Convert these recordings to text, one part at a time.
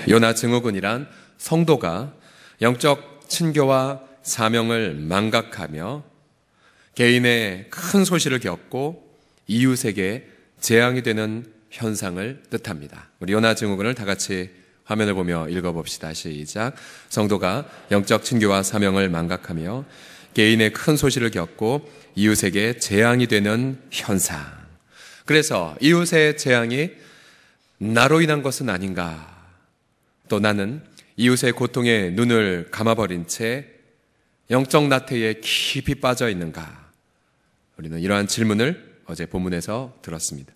요나 증후군이란 성도가 영적 친교와 사명을 망각하며 개인의 큰 소실을 겪고 이웃에게 재앙이 되는 현상을 뜻합니다. 우리 요나 증후군을 다 같이 화면을 보며 읽어봅시다. 시작. 성도가 영적 친교와 사명을 망각하며 개인의 큰 소실을 겪고 이웃에게 재앙이 되는 현상. 그래서 이웃의 재앙이 나로 인한 것은 아닌가? 또 나는 이웃의 고통에 눈을 감아버린 채 영적 나태에 깊이 빠져 있는가? 우리는 이러한 질문을 어제 본문에서 들었습니다.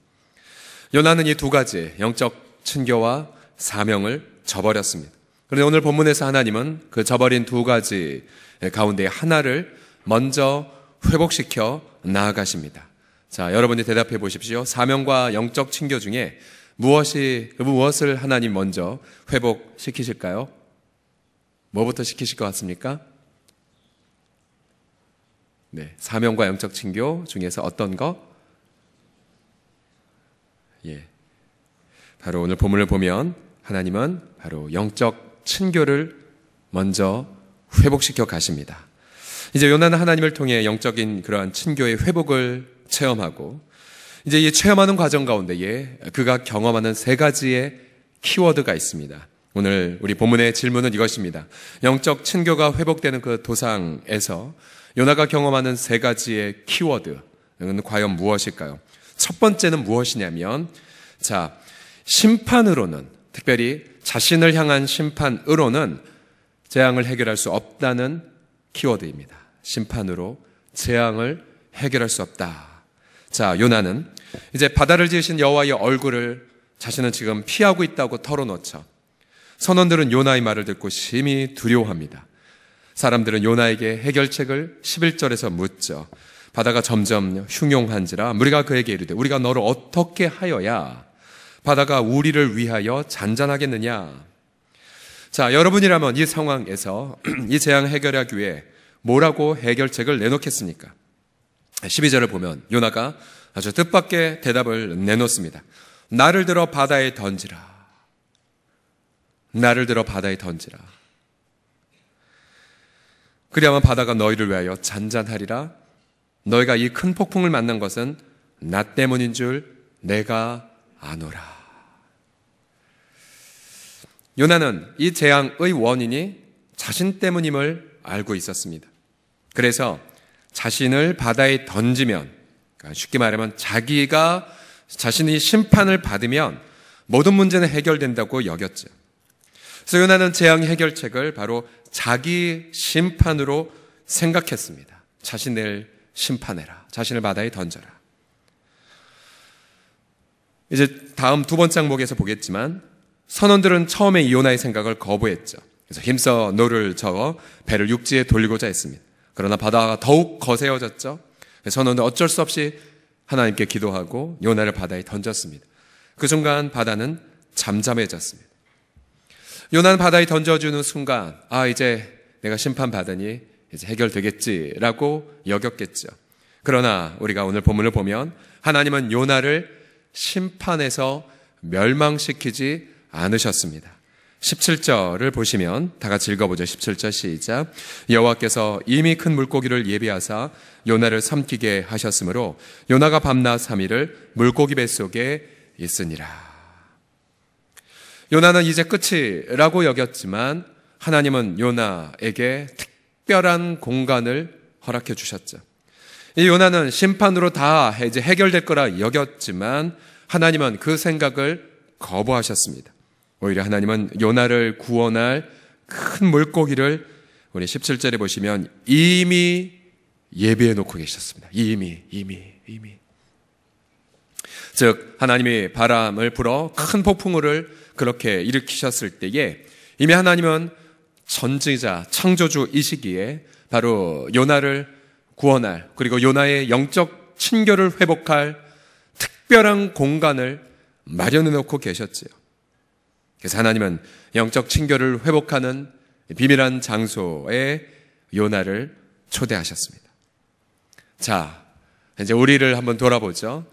요나는 이 두 가지 영적 친교와 사명을 저버렸습니다. 그런데 오늘 본문에서 하나님은 그 저버린 두 가지 가운데 하나를 먼저 회복시켜 나아가십니다. 자, 여러분이 대답해 보십시오. 사명과 영적 친교 중에 무엇을 하나님 먼저 회복시키실까요? 뭐부터 시키실 것 같습니까? 네, 사명과 영적 친교 중에서 어떤 거? 바로 오늘 본문을 보면 하나님은 바로 영적 친교를 먼저 회복시켜 가십니다. 이제 요나는 하나님을 통해 영적인 그러한 친교의 회복을 체험하고 이제 이 체험하는 과정 가운데에 그가 경험하는 세 가지의 키워드가 있습니다. 오늘 우리 본문의 질문은 이것입니다. 영적 친교가 회복되는 그 도상에서 요나가 경험하는 세 가지의 키워드는 과연 무엇일까요? 첫 번째는 무엇이냐면, 자, 심판으로는, 특별히 자신을 향한 심판으로는 재앙을 해결할 수 없다는 키워드입니다. 심판으로 재앙을 해결할 수 없다. 자, 요나는 이제 바다를 지으신 여호와의 얼굴을 자신은 지금 피하고 있다고 털어놓죠. 선원들은 요나의 말을 듣고 심히 두려워합니다. 사람들은 요나에게 해결책을 11절에서 묻죠. 바다가 점점 흉용한지라 무리가 그에게 이르되 우리가 너를 어떻게 하여야 바다가 우리를 위하여 잔잔하겠느냐. 자, 여러분이라면 이 상황에서 이 재앙을 해결하기 위해 뭐라고 해결책을 내놓겠습니까? 12절을 보면 요나가 아주 뜻밖의 대답을 내놓습니다. 나를 들어 바다에 던지라. 나를 들어 바다에 던지라. 그리하면 바다가 너희를 위하여 잔잔하리라. 너희가 이 큰 폭풍을 만난 것은 나 때문인 줄 내가 아노라. 요나는 이 재앙의 원인이 자신 때문임을 알고 있었습니다. 그래서 자신을 바다에 던지면, 그러니까 쉽게 말하면 자신이 심판을 받으면 모든 문제는 해결된다고 여겼죠. 그래서 요나는 재앙 해결책을 바로 자기 심판으로 생각했습니다. 자신을 심판해라. 자신을 바다에 던져라. 이제 다음 두 번째 항목에서 보겠지만 선원들은 처음에 이 요나의 생각을 거부했죠. 그래서 힘써 노를 저어 배를 육지에 돌리고자 했습니다. 그러나 바다가 더욱 거세어졌죠. 선원은 어쩔 수 없이 하나님께 기도하고 요나를 바다에 던졌습니다. 그 순간 바다는 잠잠해졌습니다. 요나는 바다에 던져주는 순간 이제 내가 심판받으니 이제 해결되겠지라고 여겼겠죠. 그러나 우리가 오늘 본문을 보면 하나님은 요나를 심판에서 멸망시키지 않으셨습니다. 17절을 보시면 다 같이 읽어보죠. 17절 시작. 여호와께서 이미 큰 물고기를 예비하사 요나를 삼키게 하셨으므로 요나가 밤낮 3일을 물고기 뱃속에 있으니라. 요나는 이제 끝이라고 여겼지만 하나님은 요나에게 특별한 공간을 허락해 주셨죠. 이 요나는 심판으로 다 이제 해결될 거라 여겼지만 하나님은 그 생각을 거부하셨습니다. 오히려 하나님은 요나를 구원할 큰 물고기를 우리 17절에 보시면 이미 예비해 놓고 계셨습니다. 이미. 즉 하나님이 바람을 불어 큰 폭풍우를 그렇게 일으키셨을 때에 이미 하나님은 전지자, 창조주이시기에 바로 요나를 구원할, 그리고 요나의 영적 친교를 회복할 특별한 공간을 마련해 놓고 계셨지요. 그래서 하나님은 영적 친교를 회복하는 비밀한 장소에 요나를 초대하셨습니다. 자, 이제 우리를 한번 돌아보죠.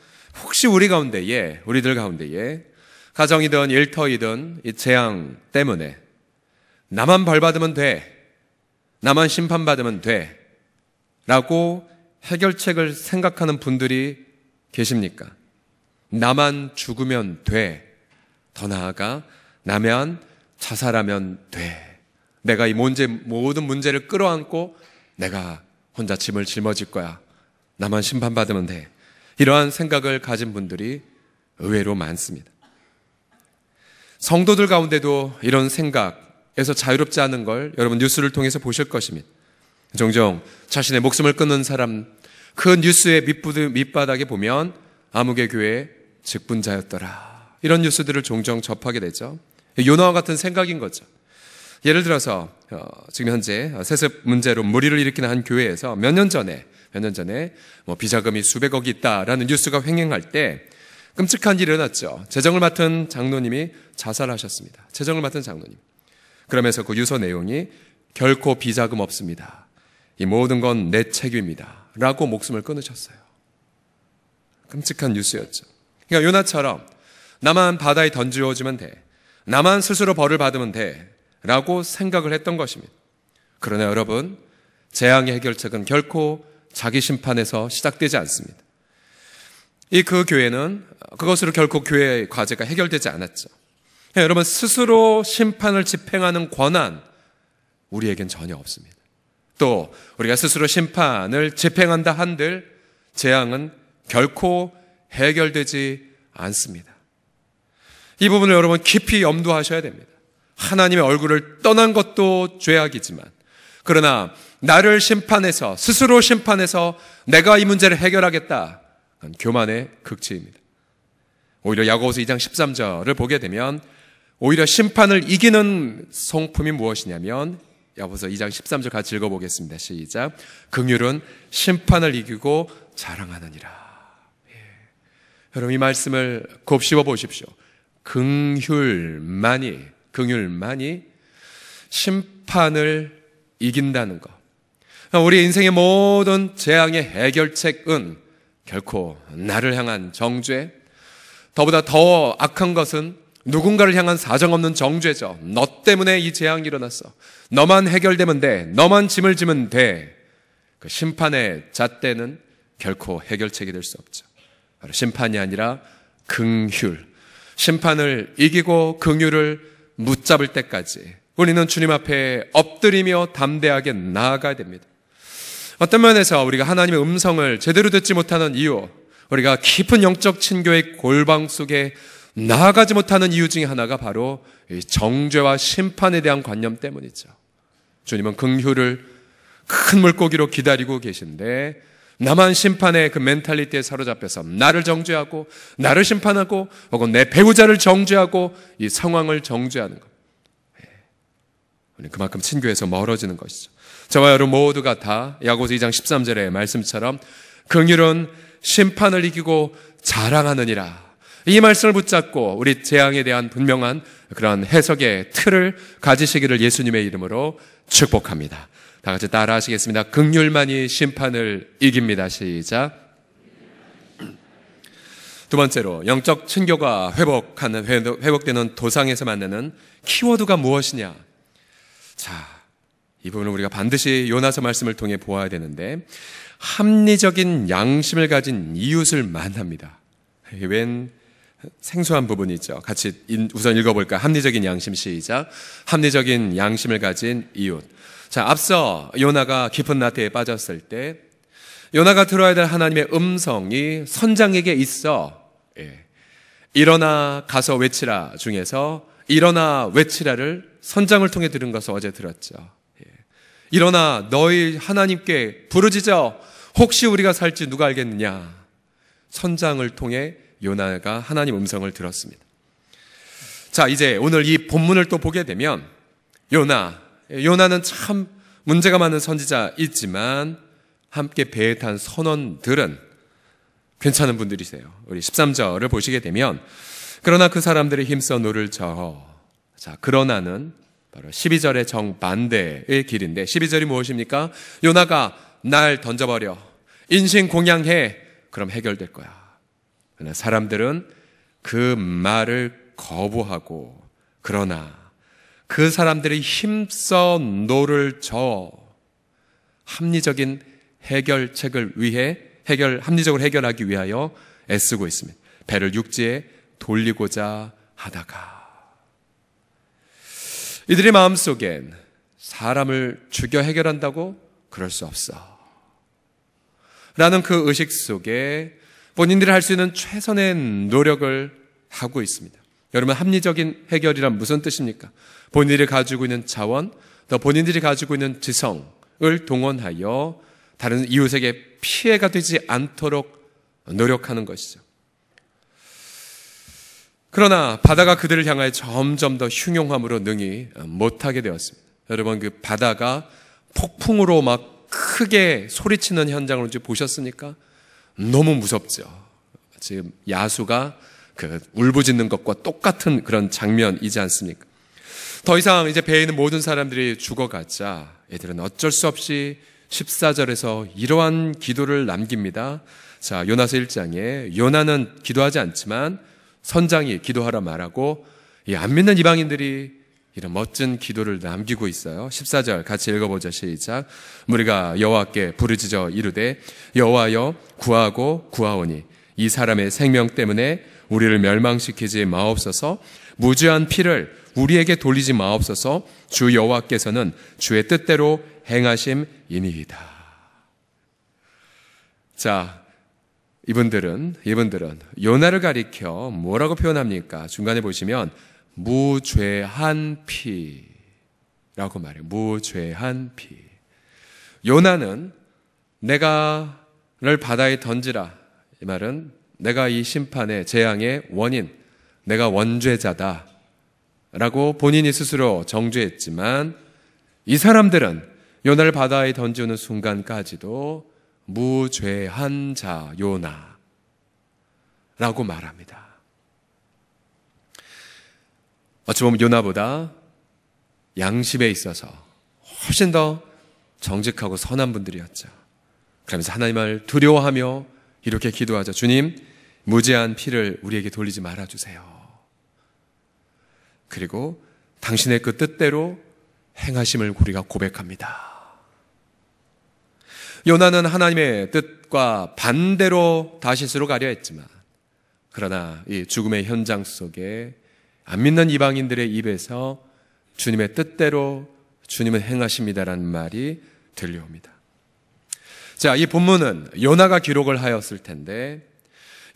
혹시 우리들 가운데에 가정이든 일터이든 이 재앙 때문에 나만 벌받으면 돼, 나만 심판받으면 돼 라고 해결책을 생각하는 분들이 계십니까? 나만 죽으면 돼, 더 나아가 나면 자살하면 돼, 내가 이 모든 문제를 끌어안고 내가 혼자 짐을 짊어질 거야, 나만 심판받으면 돼, 이러한 생각을 가진 분들이 의외로 많습니다. 성도들 가운데도 이런 생각에서 자유롭지 않은 걸 여러분 뉴스를 통해서 보실 것입니다. 종종 자신의 목숨을 끊는 사람, 그 뉴스의 밑바닥에 보면 아무개 교회 직분자였더라, 이런 뉴스들을 종종 접하게 되죠. 요나와 같은 생각인 거죠. 예를 들어서 지금 현재 세습 문제로 물의를 일으키는 한 교회에서 몇 년 전에 비자금이 수백억이 있다라는 뉴스가 횡행할 때 끔찍한 일이 일어났죠. 재정을 맡은 장로님이 자살하셨습니다. 재정을 맡은 장로님. 그러면서 그 유서 내용이 결코 비자금 없습니다, 이 모든 건 내 책임입니다 라고 목숨을 끊으셨어요. 끔찍한 뉴스였죠. 그러니까 요나처럼 나만 바다에 던져주면 돼, 나만 스스로 벌을 받으면 돼 라고 생각을 했던 것입니다. 그러나 여러분, 재앙의 해결책은 결코 자기 심판에서 시작되지 않습니다. 그 교회는 그것으로 결코 교회의 과제가 해결되지 않았죠. 여러분, 스스로 심판을 집행하는 권한 우리에겐 전혀 없습니다. 또 우리가 스스로 심판을 집행한다 한들 재앙은 결코 해결되지 않습니다. 이 부분을 여러분 깊이 염두하셔야 됩니다. 하나님의 얼굴을 떠난 것도 죄악이지만, 그러나 나를 심판해서, 스스로 심판해서 내가 이 문제를 해결하겠다, 그건 교만의 극치입니다. 오히려 야고보서 2장 13절을 보게 되면 오히려 심판을 이기는 성품이 무엇이냐면, 야고보서 2장 13절 같이 읽어보겠습니다. 시작. 긍휼은 심판을 이기고 자랑하느니라. 여러분, 이 말씀을 곱씹어 보십시오. 긍휼만이 심판을 이긴다는 것. 우리 인생의 모든 재앙의 해결책은 결코 나를 향한 정죄, 더보다 더 악한 것은 누군가를 향한 사정없는 정죄죠. 너 때문에 이 재앙이 일어났어, 너만 해결되면 돼, 너만 짐을 지면 돼. 그 심판의 잣대는 결코 해결책이 될 수 없죠. 바로 심판이 아니라 긍휼, 심판을 이기고 긍휼을 붙잡을 때까지 우리는 주님 앞에 엎드리며 담대하게 나아가야 됩니다. 어떤 면에서 우리가 하나님의 음성을 제대로 듣지 못하는 이유, 우리가 깊은 영적 친교의 골방 속에 나아가지 못하는 이유 중에 하나가 바로 정죄와 심판에 대한 관념 때문이죠. 주님은 긍휼을 큰 물고기로 기다리고 계신데 나만 심판의 그 멘탈리티에 사로잡혀서 나를 정죄하고 나를 심판하고 혹은 내 배우자를 정죄하고 이 상황을 정죄하는 것, 우리는 그만큼 친교에서 멀어지는 것이죠. 저와 여러분 모두가 다 야고보서 2장 13절의 말씀처럼 긍휼은 심판을 이기고 자랑하느니라, 이 말씀을 붙잡고 우리 재앙에 대한 분명한 그런 해석의 틀을 가지시기를 예수님의 이름으로 축복합니다. 다 같이 따라 하시겠습니다. 긍휼만이 심판을 이깁니다. 시작. 두 번째로, 영적 친교가 회복되는 도상에서 만나는 키워드가 무엇이냐. 자, 이 부분을 우리가 반드시 요나서 말씀을 통해 보아야 되는데, 합리적인 양심을 가진 이웃을 만납니다. 웬 생소한 부분이죠. 같이 우선 읽어볼까? 합리적인 양심. 시작. 합리적인 양심을 가진 이웃. 자, 앞서 요나가 깊은 나태에 빠졌을 때 요나가 들어야 될 하나님의 음성이 선장에게 있어. 일어나 가서 외치라 중에서 일어나 외치라를 선장을 통해 들은 것을 어제 들었죠. 일어나 너희 하나님께 부르짖어, 혹시 우리가 살지 누가 알겠느냐. 선장을 통해 요나가 하나님 음성을 들었습니다. 자, 이제 오늘 이 본문을 또 보게 되면 요나는 참 문제가 많은 선지자이지만 함께 배에 탄 선원들은 괜찮은 분들이세요. 우리 13절을 보시게 되면, 그러나 그 사람들이 힘써 노를 저어. 자, 그러나는 바로 12절의 정반대의 길인데, 12절이 무엇입니까? 요나가 날 던져버려, 인신공양해, 그럼 해결될 거야. 그러나 사람들은 그 말을 거부하고, 그러나 그 사람들이 힘써 노를 저 합리적인 해결책을 위해 합리적으로 해결하기 위하여 애쓰고 있습니다. 배를 육지에 돌리고자 하다가 이들의 마음속엔 사람을 죽여 해결한다고? 그럴 수 없어 라는 그 의식 속에 본인들이 할 수 있는 최선의 노력을 하고 있습니다. 여러분, 합리적인 해결이란 무슨 뜻입니까? 본인들이 가지고 있는 자원, 또 본인들이 가지고 있는 지성을 동원하여 다른 이웃에게 피해가 되지 않도록 노력하는 것이죠. 그러나 바다가 그들을 향하여 점점 더 흉용함으로 능히 못하게 되었습니다. 여러분, 그 바다가 폭풍으로 막 크게 소리치는 현장을 이제 보셨습니까? 너무 무섭죠. 지금 야수가 그 울부짖는 것과 똑같은 그런 장면이지 않습니까? 더 이상 이제 배에 있는 모든 사람들이 죽어가자 애들은 어쩔 수 없이 14절에서 이러한 기도를 남깁니다. 자, 요나서 1장에 요나는 기도하지 않지만 선장이 기도하라 말하고 이 안 믿는 이방인들이 이런 멋진 기도를 남기고 있어요. 14절 같이 읽어보죠. 시작. 우리가 여호와께 부르짖어 이르되 여호와여 구하고 구하오니 이 사람의 생명 때문에 우리를 멸망시키지 마옵소서. 무죄한 피를 우리에게 돌리지 마옵소서. 주 여호와께서는 주의 뜻대로 행하심이니이다. 자, 이분들은 요나를 가리켜 뭐라고 표현합니까? 중간에 보시면 무죄한 피라고 말해요. 무죄한 피. 요나는 내가를 바다에 던지라. 이 말은 내가 이 심판의 재앙의 원인, 내가 원죄자다 라고 본인이 스스로 정죄했지만 이 사람들은 요나를 바다에 던지는 순간까지도 무죄한 자 요나 라고 말합니다. 어찌 보면 요나보다 양심에 있어서 훨씬 더 정직하고 선한 분들이었죠. 그러면서 하나님을 두려워하며 이렇게 기도하죠. 주님, 무죄한 피를 우리에게 돌리지 말아주세요. 그리고 당신의 그 뜻대로 행하심을 우리가 고백합니다. 요나는 하나님의 뜻과 반대로 다시스로 가려 했지만 그러나 이 죽음의 현장 속에 안 믿는 이방인들의 입에서 주님의 뜻대로 주님은 행하십니다라는 말이 들려옵니다. 자, 이 본문은 요나가 기록을 하였을 텐데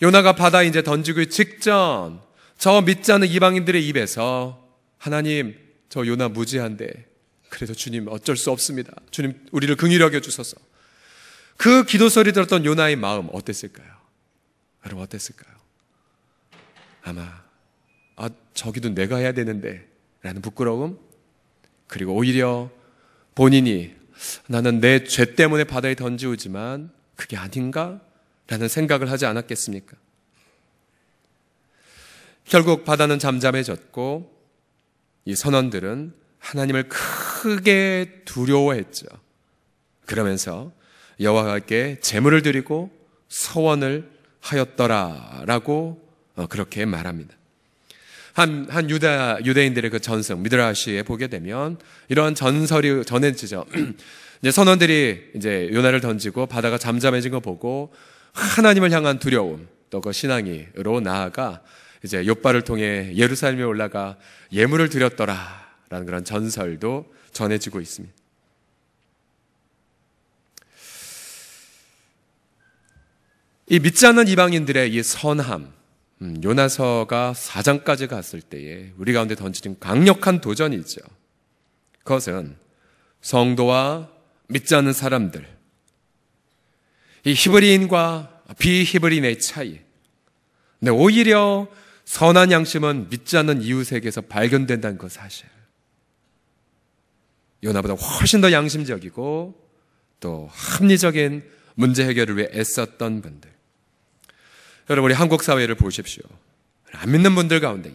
요나가 바다에 이제 던지기 직전 저 믿지 않는 이방인들의 입에서 하나님, 저 요나 무지한데 그래도 주님 어쩔 수 없습니다. 주님 우리를 긍휼히 여겨 주소서. 그 기도 소리 들었던 요나의 마음 어땠을까요? 여러분 어땠을까요? 아마 저 기도 내가 해야 되는데 라는 부끄러움, 그리고 오히려 본인이 나는 내 죄 때문에 바다에 던지우지만 그게 아닌가? 라는 생각을 하지 않았겠습니까? 결국 바다는 잠잠해졌고 이 선원들은 하나님을 크게 두려워했죠. 그러면서 여호와께 제물을 드리고 서원을 하였더라라고 그렇게 말합니다. 한 유대인들의 그 전승 미드라시에 보게 되면 이러한 전설이 전해지죠. 이제 선원들이 이제 요나를 던지고 바다가 잠잠해진 거 보고 하나님을 향한 두려움, 또 그 신앙으로 나아가 이제 욥바를 통해 예루살렘에 올라가 예물을 드렸더라라는 그런 전설도 전해지고 있습니다. 이 믿지 않는 이방인들의 이 선함, 요나서가 4장까지 갔을 때에 우리 가운데 던지는 강력한 도전이죠. 그것은 성도와 믿지 않는 사람들, 이 히브리인과 비히브리인의 차이. 근데 오히려 선한 양심은 믿지 않는 이웃에게서 발견된다는 그 사실. 요나보다 훨씬 더 양심적이고 또 합리적인 문제 해결을 위해 애썼던 분들. 여러분, 우리 한국 사회를 보십시오. 안 믿는 분들 가운데에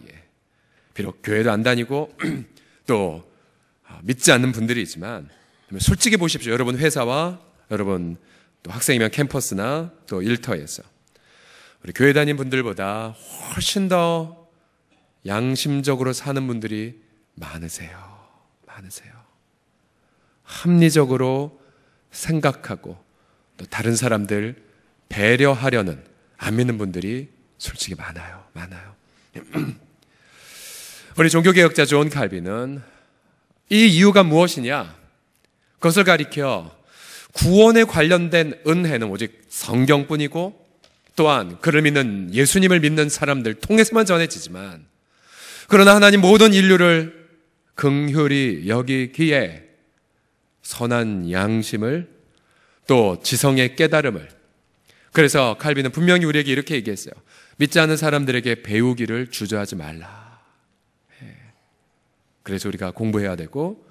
비록 교회도 안 다니고 또 믿지 않는 분들이지만 솔직히 보십시오. 여러분 회사와 여러분 또 학생이면 캠퍼스나 또 일터에서 우리 교회 다닌 분들보다 훨씬 더 양심적으로 사는 분들이 많으세요. 합리적으로 생각하고 또 다른 사람들 배려하려는 안 믿는 분들이 솔직히 많아요. 우리 종교개혁자 존 칼빈은 이 이유가 무엇이냐? 그것을 가리켜 구원에 관련된 은혜는 오직 성경뿐이고 또한 그를 믿는 예수님을 믿는 사람들 통해서만 전해지지만 그러나 하나님 모든 인류를 긍휼히 여기기에 선한 양심을 또 지성의 깨달음을 그래서 칼빈은 분명히 우리에게 이렇게 얘기했어요. 믿지 않는 사람들에게 배우기를 주저하지 말라. 그래서 우리가 공부해야 되고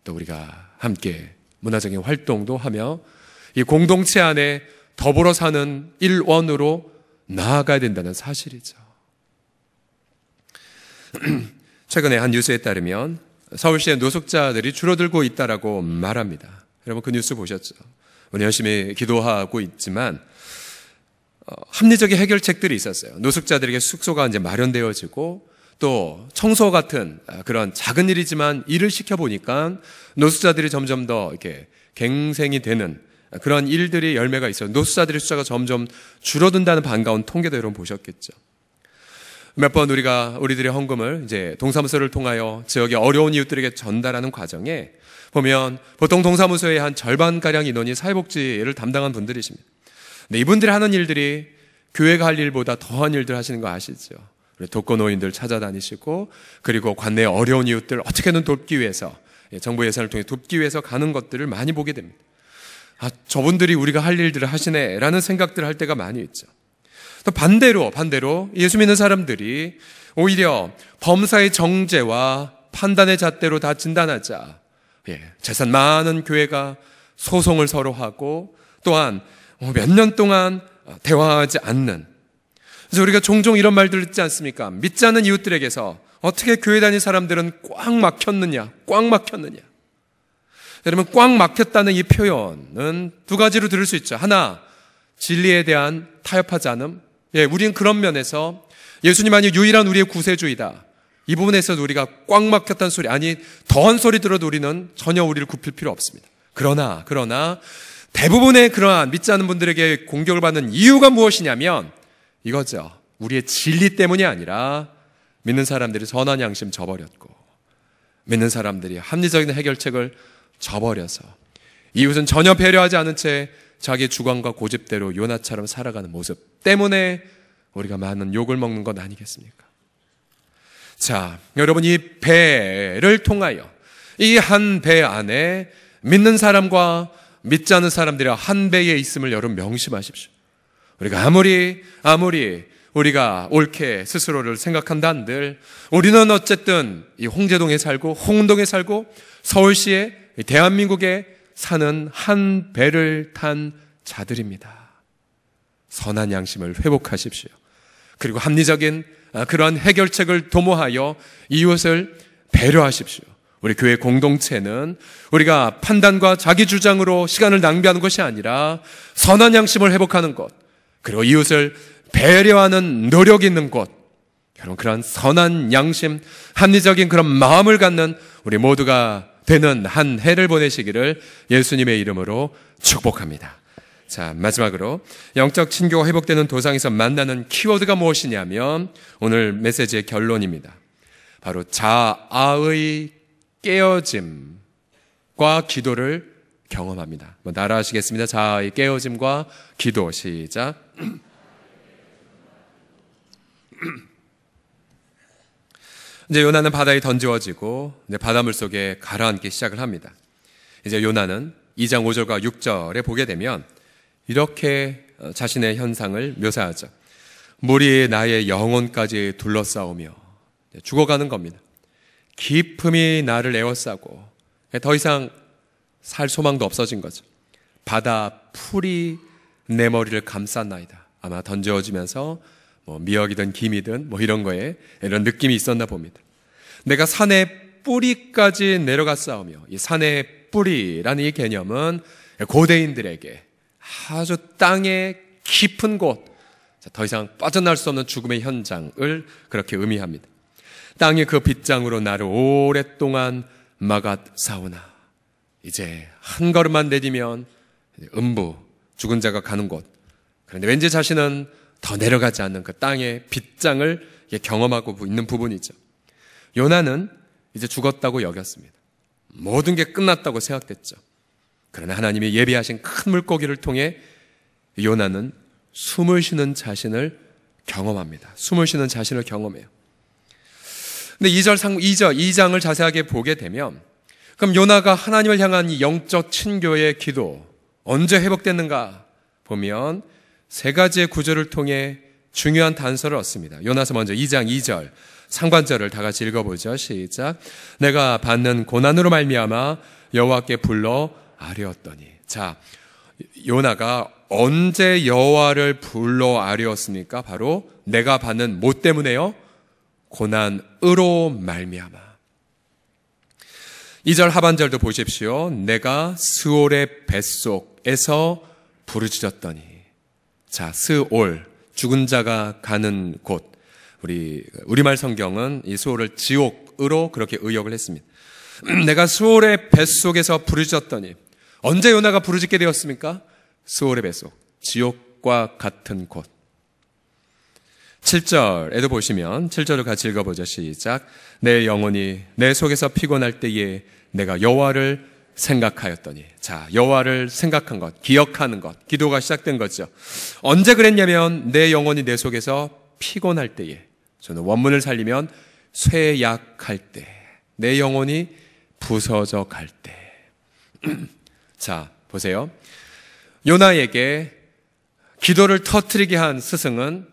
또 우리가 함께 문화적인 활동도 하며 이 공동체 안에 더불어 사는 일원으로 나아가야 된다는 사실이죠. 최근에 한 뉴스에 따르면 서울시의 노숙자들이 줄어들고 있다라고 말합니다. 여러분 그 뉴스 보셨죠? 우리 열심히 기도하고 있지만 합리적인 해결책들이 있었어요. 노숙자들에게 숙소가 이제 마련되어지고 또 청소 같은 그런 작은 일이지만 일을 시켜보니까 노숙자들이 점점 더 이렇게 갱생이 되는 그런 일들이 열매가 있어요. 노숙자들의 숫자가 점점 줄어든다는 반가운 통계도 여러분 보셨겠죠. 몇 번 우리들의 헌금을 이제 동사무소를 통하여 지역의 어려운 이웃들에게 전달하는 과정에 보면 보통 동사무소의 한 절반가량 인원이 사회복지를 담당한 분들이십니다. 근데 이분들이 하는 일들이 교회가 할 일보다 더한 일들 하시는 거 아시죠? 독거노인들 찾아다니시고 그리고 관내의 어려운 이웃들 어떻게든 돕기 위해서 정부 예산을 통해 돕기 위해서 가는 것들을 많이 보게 됩니다. 아, 저분들이 우리가 할 일들을 하시네라는 생각들을 할 때가 많이 있죠. 또 반대로 예수 믿는 사람들이 오히려 범사의 정죄와 판단의 잣대로 다 진단하자 재산 많은 교회가 소송을 서로 하고 또한 몇 년 동안 대화하지 않는 그래서 우리가 종종 이런 말들 듣지 않습니까? 믿지 않는 이웃들에게서 어떻게 교회 다니는 사람들은 꽉 막혔느냐. 여러분 꽉 막혔다는 이 표현은 두 가지로 들을 수 있죠. 하나, 진리에 대한 타협하지 않음. 우리는 그런 면에서 예수님만이 유일한 우리의 구세주이다. 이 부분에서도 우리가 꽉 막혔다는 소리 아니 더한 소리 들어도 우리는 전혀 우리를 굽힐 필요 없습니다. 그러나 대부분의 그러한 믿지 않는 분들에게 공격을 받는 이유가 무엇이냐면 이거죠. 우리의 진리 때문이 아니라 믿는 사람들이 선한 양심 저버렸고 믿는 사람들이 합리적인 해결책을 저버려서 이웃은 전혀 배려하지 않은 채 자기 주관과 고집대로 요나처럼 살아가는 모습 때문에 우리가 많은 욕을 먹는 것 아니겠습니까? 자, 여러분 이 배를 통하여 이 한 배 안에 믿는 사람과 믿지 않는 사람들이 한 배에 있음을 여러분 명심하십시오. 우리가 아무리 우리가 옳게 스스로를 생각한다 한들 우리는 어쨌든 이 홍제동에 살고 홍은동에 살고 서울시에 대한민국에 사는 한 배를 탄 자들입니다. 선한 양심을 회복하십시오. 그리고 합리적인 그러한 해결책을 도모하여 이웃을 배려하십시오. 우리 교회 공동체는 우리가 판단과 자기 주장으로 시간을 낭비하는 것이 아니라 선한 양심을 회복하는 것 그리고 이웃을 배려하는 노력이 있는 것 여러분 그런 선한 양심 합리적인 그런 마음을 갖는 우리 모두가 되는 한 해를 보내시기를 예수님의 이름으로 축복합니다. 자, 마지막으로 영적 친교가 회복되는 도상에서 만나는 키워드가 무엇이냐면 오늘 메시지의 결론입니다. 바로 자아의 깨어짐과 기도를 경험합니다. 따라 하시겠습니다. 자아의 깨어짐과 기도. 시작. 이제 요나는 바다에 던져지고 바닷물 속에 가라앉기 시작을 합니다. 이제 요나는 2장 5절과 6절에 보게 되면 이렇게 자신의 현상을 묘사하죠. 물이 나의 영혼까지 둘러싸우며 죽어가는 겁니다. 깊음이 나를 에워싸고 더 이상 살 소망도 없어진 거죠. 바다 풀이 내 머리를 감쌌나이다. 아마 던져지면서 미역이든 김이든 이런 거에 이런 느낌이 있었나 봅니다. 내가 산의 뿌리까지 내려갔사오며 이 산의 뿌리라는 이 개념은 고대인들에게 아주 땅의 깊은 곳, 더 이상 빠져나올 수 없는 죽음의 현장을 그렇게 의미합니다. 땅이 그 빗장으로 나를 오랫동안 막았사오나 이제 한 걸음만 내디면 음부, 죽은 자가 가는 곳. 그런데 왠지 자신은 더 내려가지 않는 그 땅의 빗장을 경험하고 있는 부분이죠. 요나는 이제 죽었다고 여겼습니다. 모든 게 끝났다고 생각됐죠. 그러나 하나님이 예비하신 큰 물고기를 통해 요나는 숨을 쉬는 자신을 경험합니다. 숨을 쉬는 자신을 경험해요. 근데 2장을 자세하게 보게 되면 그럼 요나가 하나님을 향한 이 영적 친교의 기도 언제 회복됐는가 보면 세 가지의 구절을 통해 중요한 단서를 얻습니다. 요나서 먼저 2장 2절 상관절을 다 같이 읽어보죠. 시작. 내가 받는 고난으로 말미암아 여호와께 불러 아뢰었더니. 자, 요나가 언제 여호와를 불러 아뢰었습니까? 바로 내가 받는 뭐 때문에요? 고난으로 말미암아. 2절 하반절도 보십시오. 내가 스올의 뱃속에서 부르짖었더니. 자, 스올, 죽은 자가 가는 곳. 우리말 성경은 이 스올을 지옥으로 그렇게 의역을 했습니다. 내가 스올의 뱃속에서 부르짖었더니. 언제 요나가 부르짖게 되었습니까? 스올의 뱃속, 지옥과 같은 곳. 7절에도 보시면 7절을 같이 읽어보죠. 시작. 내 영혼이 내 속에서 피곤할 때에 내가 여호와를 생각하였더니. 자, 여호와를 생각한 것, 기억하는 것, 기도가 시작된 거죠. 언제 그랬냐면 내 영혼이 내 속에서 피곤할 때에, 저는 원문을 살리면 쇠약할 때, 내 영혼이 부서져 갈 때. 자, 보세요. 요나에게 기도를 터뜨리게 한 스승은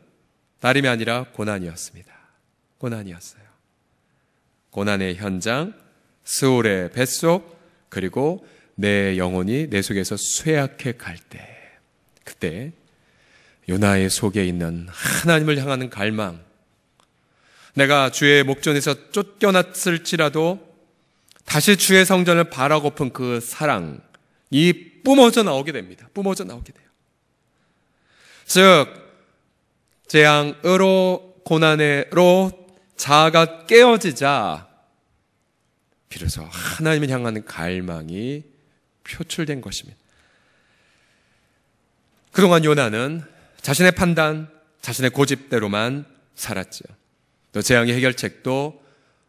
다름이 아니라 고난이었습니다. 고난이었어요. 고난의 현장, 스올의 뱃속, 그리고 내 영혼이 내 속에서 쇠약해 갈 때, 그때 요나의 속에 있는 하나님을 향하는 갈망, 내가 주의 목전에서 쫓겨났을지라도 다시 주의 성전을 바라고픈 그 사랑이 뿜어져 나오게 됩니다. 뿜어져 나오게 돼요. 즉 재앙으로, 고난으로 자아가 깨어지자 비로소 하나님을 향하는 갈망이 표출된 것입니다. 그동안 요나는 자신의 판단, 자신의 고집대로만 살았죠. 또 재앙의 해결책도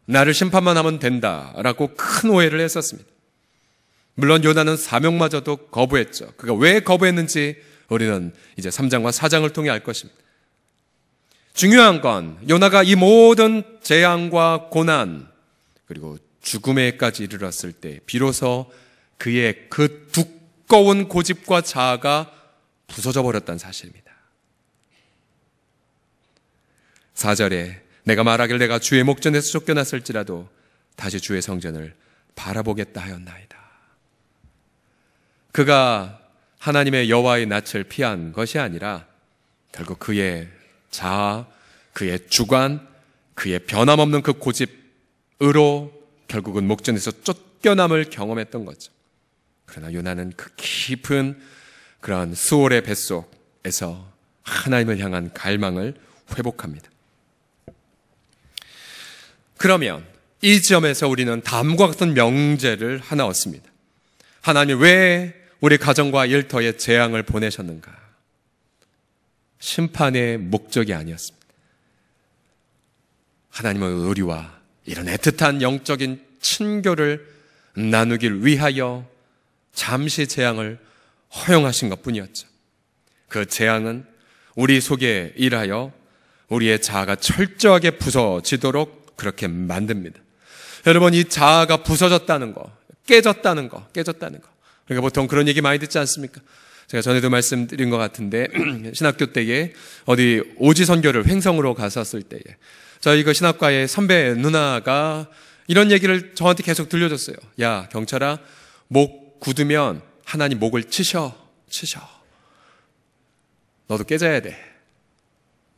나를 심판만 하면 된다라고 큰 오해를 했었습니다. 물론 요나는 사명마저도 거부했죠. 그가 왜 거부했는지 우리는 이제 3장과 4장을 통해 알 것입니다. 중요한 건 요나가 이 모든 재앙과 고난 그리고 죽음에까지 이르렀을 때 비로소 그의 그 두꺼운 고집과 자아가 부서져 버렸다는 사실입니다. 4절에 내가 말하길 내가 주의 목전에서 쫓겨났을지라도 다시 주의 성전을 바라보겠다 하였나이다. 그가 하나님의 여호와의 낯을 피한 것이 아니라 결국 그의 자아, 그의 주관, 그의 변함없는 그 고집으로 결국은 목전에서 쫓겨남을 경험했던 거죠. 그러나 요나는 그 깊은 그런 스올의 뱃속에서 하나님을 향한 갈망을 회복합니다. 그러면 이 지점에서 우리는 다음과 같은 명제를 하나 얻습니다. 하나님 왜 우리 가정과 일터에 재앙을 보내셨는가? 심판의 목적이 아니었습니다. 하나님은 우리와 이런 애틋한 영적인 친교를 나누길 위하여 잠시 재앙을 허용하신 것뿐이었죠. 그 재앙은 우리 속에 일하여 우리의 자아가 철저하게 부서지도록 그렇게 만듭니다. 여러분, 이 자아가 부서졌다는 거, 깨졌다는 거. 그러니까 보통 그런 얘기 많이 듣지 않습니까? 제가 전에도 말씀드린 것 같은데 신학교 때에 어디 오지 선교를 횡성으로 갔었을 때에 저희 그 신학과의 선배 누나가 이런 얘기를 저한테 계속 들려줬어요. 야, 경찰아, 목 굳으면 하나님 목을 치셔. 너도 깨져야 돼.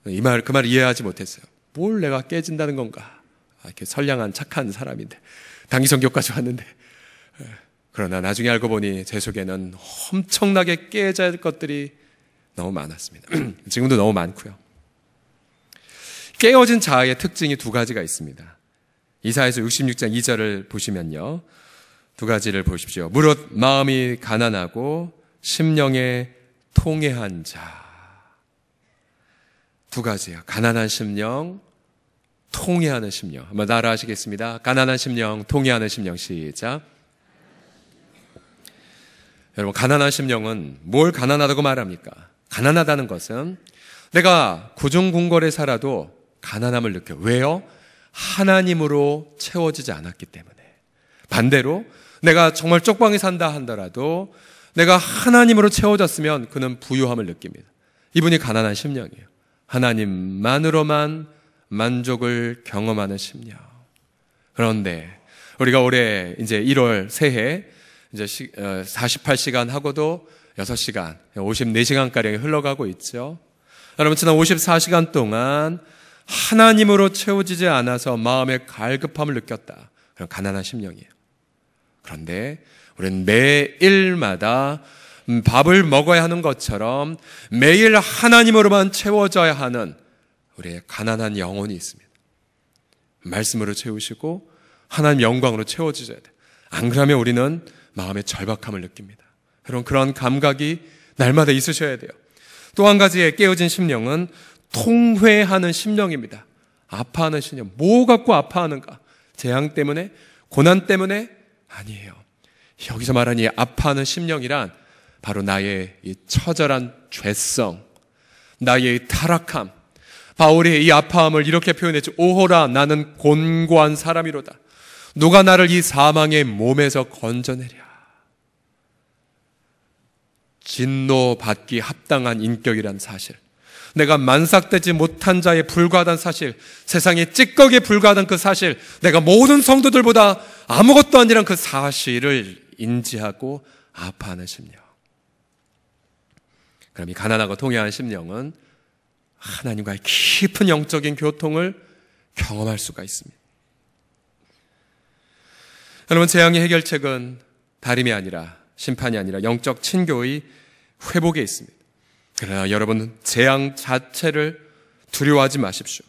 그 말을 이해하지 못했어요. 뭘 내가 깨진다는 건가? 이렇게 선량한 착한 사람인데 단기선교까지 왔는데. 그러나 나중에 알고 보니 제 속에는 엄청나게 깨져야 할 것들이 너무 많았습니다. 지금도 너무 많고요. 깨어진 자아의 특징이 두 가지가 있습니다. 이사야서 66장 2절을 보시면요, 두 가지를 보십시오. 무릇 마음이 가난하고 심령에 통회한 자. 두 가지예요. 가난한 심령, 통회하는 심령. 한번 따라 하시겠습니다. 가난한 심령, 통회하는 심령. 시작. 여러분, 가난한 심령은 뭘 가난하다고 말합니까? 가난하다는 것은 내가 고중궁궐에 살아도 가난함을 느껴. 왜요? 하나님으로 채워지지 않았기 때문에. 반대로 내가 정말 쪽방에 산다 하더라도 내가 하나님으로 채워졌으면 그는 부유함을 느낍니다. 이분이 가난한 심령이에요. 하나님만으로만 만족을 경험하는 심령. 그런데 우리가 올해 이제 1월 새해 이제 48시간 하고도 6시간, 54시간가량이 흘러가고 있죠. 여러분, 지난 54시간 동안 하나님으로 채워지지 않아서 마음의 갈급함을 느꼈다. 그런 가난한 심령이에요. 그런데 우리는 매일마다 밥을 먹어야 하는 것처럼 매일 하나님으로만 채워져야 하는 우리의 가난한 영혼이 있습니다. 말씀으로 채우시고 하나님 영광으로 채워주셔야 돼요. 안 그러면 우리는 마음의 절박함을 느낍니다. 여러분, 그런 감각이 날마다 있으셔야 돼요. 또 한 가지의 깨어진 심령은 통회하는 심령입니다. 아파하는 심령. 뭐 갖고 아파하는가? 재앙 때문에? 고난 때문에? 아니에요. 여기서 말하는 이 아파하는 심령이란 바로 나의 이 처절한 죄성, 나의 타락함. 바울이 이 아파함을 이렇게 표현했죠. 오호라, 나는 곤고한 사람이로다. 누가 나를 이 사망의 몸에서 건져내랴. 진노받기 합당한 인격이란 사실, 내가 만삭되지 못한 자에 불과하다는 사실, 세상의 찌꺼기에 불과하다는 그 사실, 내가 모든 성도들보다 아무것도 아니란 그 사실을 인지하고 아파하는 심령. 그럼 이 가난하고 통회한 심령은 하나님과의 깊은 영적인 교통을 경험할 수가 있습니다. 여러분, 재앙의 해결책은 다름이 아니라, 심판이 아니라 영적 친교의 회복에 있습니다. 그러나 여러분은 재앙 자체를 두려워하지 마십시오.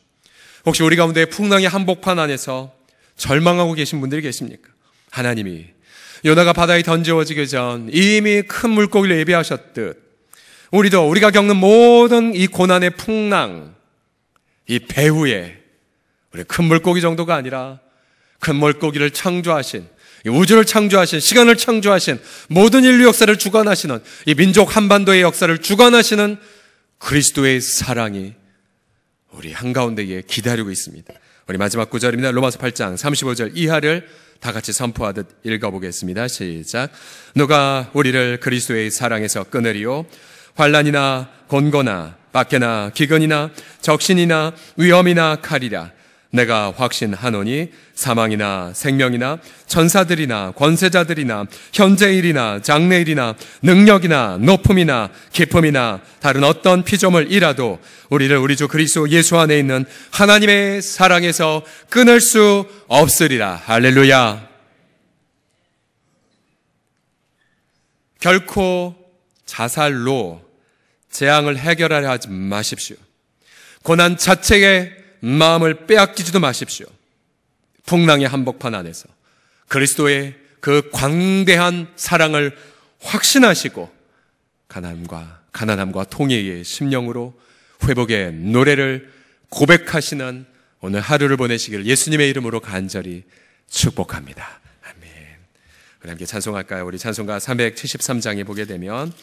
혹시 우리 가운데 풍랑의 한복판 안에서 절망하고 계신 분들이 계십니까? 하나님이 요나가 바다에 던져지기 전 이미 큰 물고기를 예비하셨듯 우리도 우리가 겪는 모든 이 고난의 풍랑, 이 배후에 우리 큰 물고기 정도가 아니라 큰 물고기를 창조하신, 우주를 창조하신, 시간을 창조하신, 모든 인류 역사를 주관하시는, 이 민족 한반도의 역사를 주관하시는 그리스도의 사랑이 우리 한가운데에 기다리고 있습니다. 우리 마지막 구절입니다. 로마서 8장 35절 이하를 다 같이 선포하듯 읽어보겠습니다. 시작. 누가 우리를 그리스도의 사랑에서 끊으리요? 환난이나 곤고나 박해나 기근이나 적신이나 위험이나 칼이라. 내가 확신하노니 사망이나 생명이나 천사들이나 권세자들이나 현재일이나 장래일이나 능력이나 높음이나 깊음이나 다른 어떤 피조물이라도 우리를 우리 주 그리스도 예수 안에 있는 하나님의 사랑에서 끊을 수 없으리라. 할렐루야. 결코 자살로 재앙을 해결하려 하지 마십시오. 고난 자체에 마음을 빼앗기지도 마십시오. 풍랑의 한복판 안에서 그리스도의 그 광대한 사랑을 확신하시고 가난함과 통회의 심령으로 회복의 노래를 고백하시는 오늘 하루를 보내시기를 예수님의 이름으로 간절히 축복합니다. 아멘. 우리 함께 찬송할까요? 우리 찬송가 373장에 보게 되면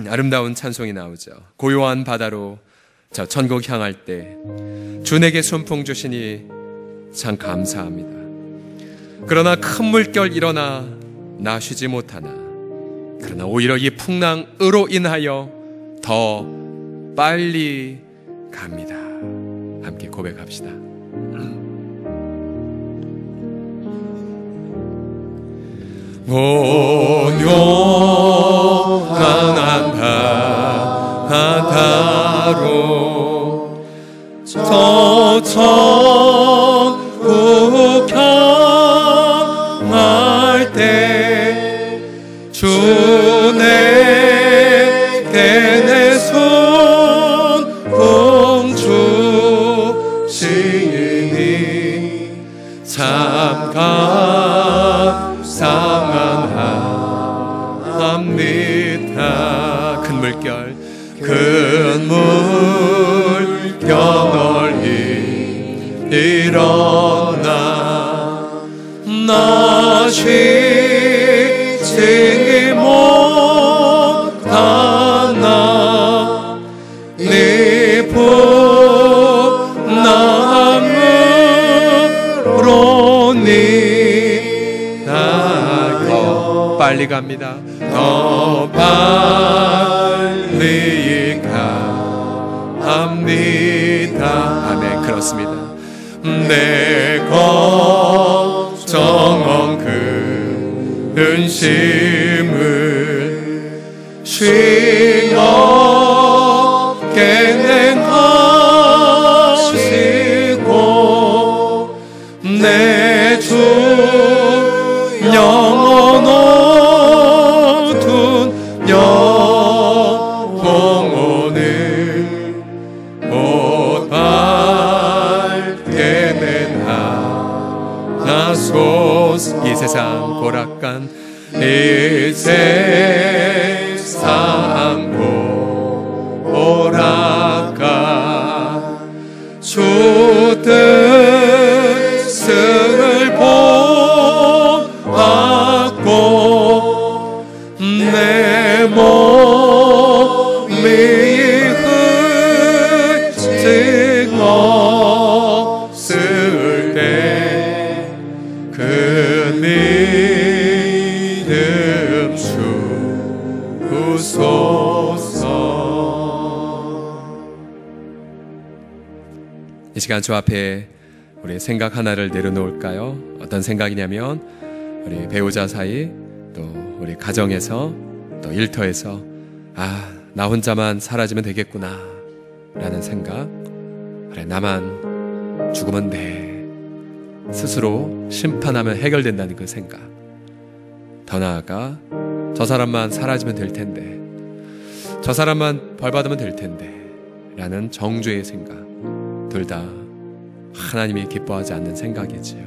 아름다운 찬송이 나오죠. 고요한 바다로 저 천국 향할 때 주 내게 순풍 주시니 참 감사합니다. 그러나 큰 물결 일어나 나 쉬지 못하나 그러나 오히려 이 풍랑으로 인하여 더 빨리 갑니다. 함께 고백합시다. 고요한 바다로 저 천국 향할 때 주 내게 내 손 주시니 참 참 감사합니다. 큰 물결 널리 일어나 나 쉬지 못하나 네 복남으로 니다여 빨리 갑니다. 더 빨리 갑니다. 아멘. 그렇습니다. 내 걱정 그 근심을 쉼 없게 냉하시고 내 주 영원 어두운 영혼을 못 밝게 내나소서. 이 세상 고락간 이 세상 고락간 주 뜻을 본받고 내 몸이 흠증 없을 때 그 믿음 주소서. 이 시간 주 앞에 우리 생각 하나를 내려놓을까요? 어떤 생각이냐면 우리 배우자 사이 또 우리 가정에서 또 일터에서 나 혼자만 사라지면 되겠구나 라는 생각. 그래, 나만 죽으면 돼. 스스로 심판하면 해결된다는 그 생각. 더 나아가 저 사람만 사라지면 될 텐데, 저 사람만 벌받으면 될 텐데 라는 정죄의 생각. 둘 다 하나님이 기뻐하지 않는 생각이지요.